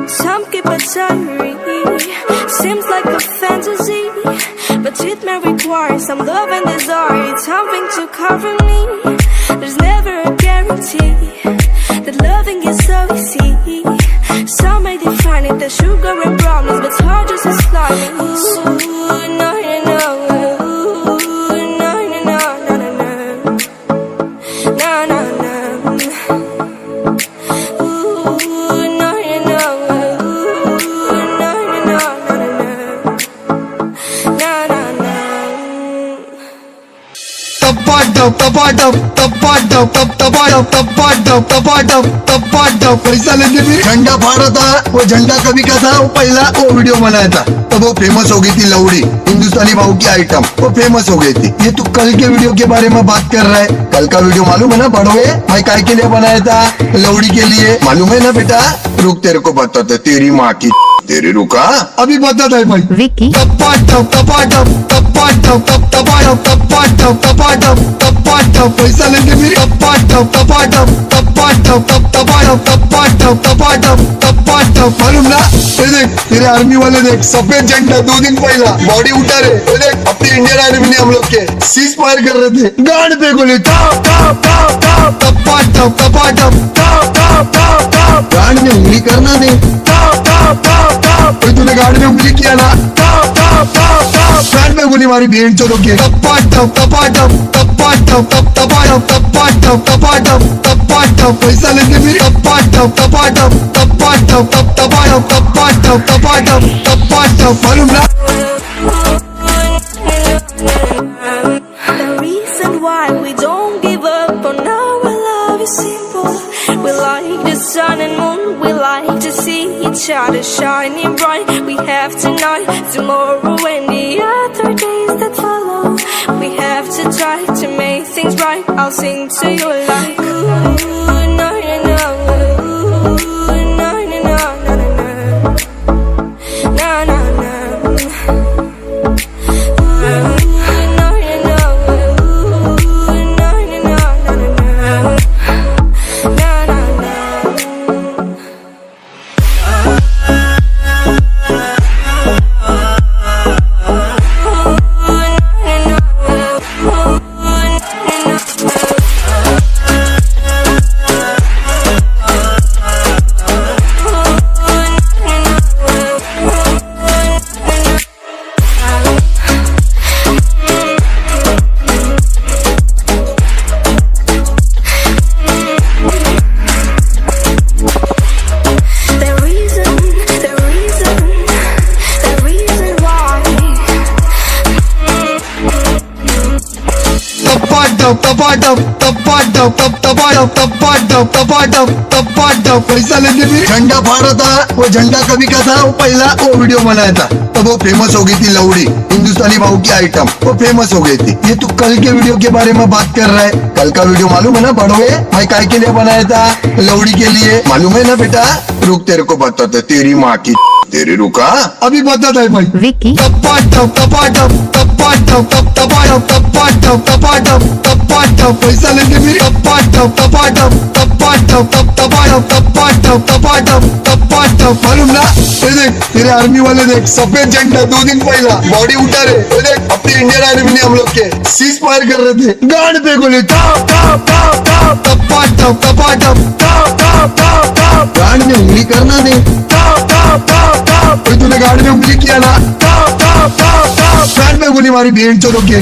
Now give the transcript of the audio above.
Some keep a diary, seems like a fantasy, but it may require some love and desire. It's something to cover me. There's never a guarantee that loving is so easy. Some may define it as sugar and brownies, but it's hard just as slimy. Ooh, no, no, no. Ooh, no, no, no, no, no, no. No, no, no. पैसा लेके भी झंडा फाड़ा था। वो झंडा कभी का था, वो पहला वो वीडियो बनाया था, तब वो फेमस हो गई थी। लौड़ी हिंदुस्तानी भाव की आइटम वो फेमस हो गई थी। ये तू कल के वीडियो के बारे में बात कर रहा है। कल का वीडियो मालूम है ना बड़ोए, मैं काय के लिए बनाया था? लौड़ी के लिए। मालूम है ना बेटा? रुक तेरे को बताते। तेरी माँ की तेरी रुका अभी बताता है भाई। विक्की पैसा लेके भी मालूम ना? देख तेरे आर्मी वाले देख, सफेद झंडा 2 दिन पहला बॉडी उठा रहे। देख अपनी इंडियन आर्मी ने हम लोग के सीज फायर कर रहे थे, गाड़ पे गोली गाड़ में उंगली करना नहीं। तूने गाड़ी में उंगली किया ना, में गोली मारी भेड़ चलो के। पैसा लेके भी मालूम ना? The reason why we don't give up on our love is simple. We like the sun and moon, we like to see each other shining bright. We have tonight, tomorrow and the other days that follow. We have to try to make things right. I'll sing to you like ooh, no, no, no. Ooh, no, no, no, no, no, no. No, no, no. पैसा लेके भी झंडा फाड़ा था। वो झंडा कभी का था, वो पहला वो वीडियो बनाया था, तब वो फेमस हो गई थी। लौड़ी हिंदुस्तानी भाव की आइटम वो फेमस हो गई थी। ये तू कल के वीडियो के बारे में बात कर रहा है। कल का वीडियो मालूम है ना बड़ोए, मैं काय के लिए बनाया था? लौड़ी के लिए। मालूम है ना बेटा? रुक तेरे को बताते। तेरी माँ की तेरी रुका अभी बताता है भाई। विक्की पैसा लेके भी मालूम ना? देख तेरे आर्मी वाले देख, सफेद झंडा 2 दिन पहला बॉडी उठा रहे। देख अपनी इंडियन आर्मी ने हम लोग के सीज फायर कर रहे थे, गाड़ पे गोली गाड़ में उंगली करना नहीं। तूने गाड़ी में उंगली किया ना, में गोली मारी भेड़ चलो के।